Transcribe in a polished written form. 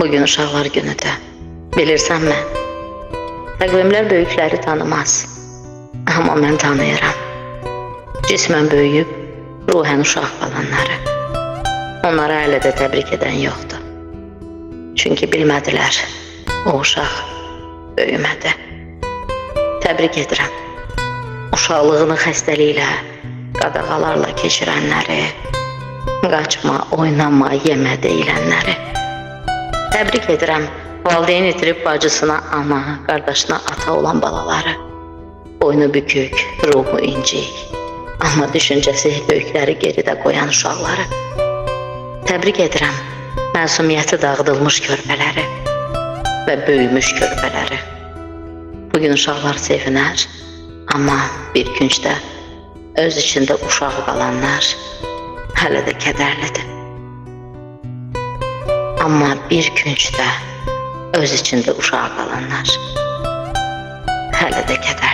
Bugün uşaqlar günüdür. Bilirsənmi? Təqvimlər böyükləri tanımaz. Amma mən tanıyıram. Cismən böyüyüb, ruhən uşaq qalanları. Onları hələ də təbrik edən yoxdur. Çünki bilmədilər, o uşaq böyümədi. Təbrik edirəm. Uşaqlığını xəstəliklə, qadağalarla keçirənləri, qaçma, oynama, yemə deyilənləri. Təbrik edirəm valideyn itirib bacısına ana, qardaşına ata olan balaları. Boynu bükük, ruhu incik, amma düşüncəsi böyükləri geridə qoyan uşaqları. Təbrik edirəm məsumiyyəti dağıdılmış körpələri və böyümüş körpələri. Bugün uşaqlar sevinər, amma bir küncdə öz içində uşaq qalanlar hələ də kədərlidir. Amma bir küncdə öz içində uşaq qalanlar hələ də kədərlidir.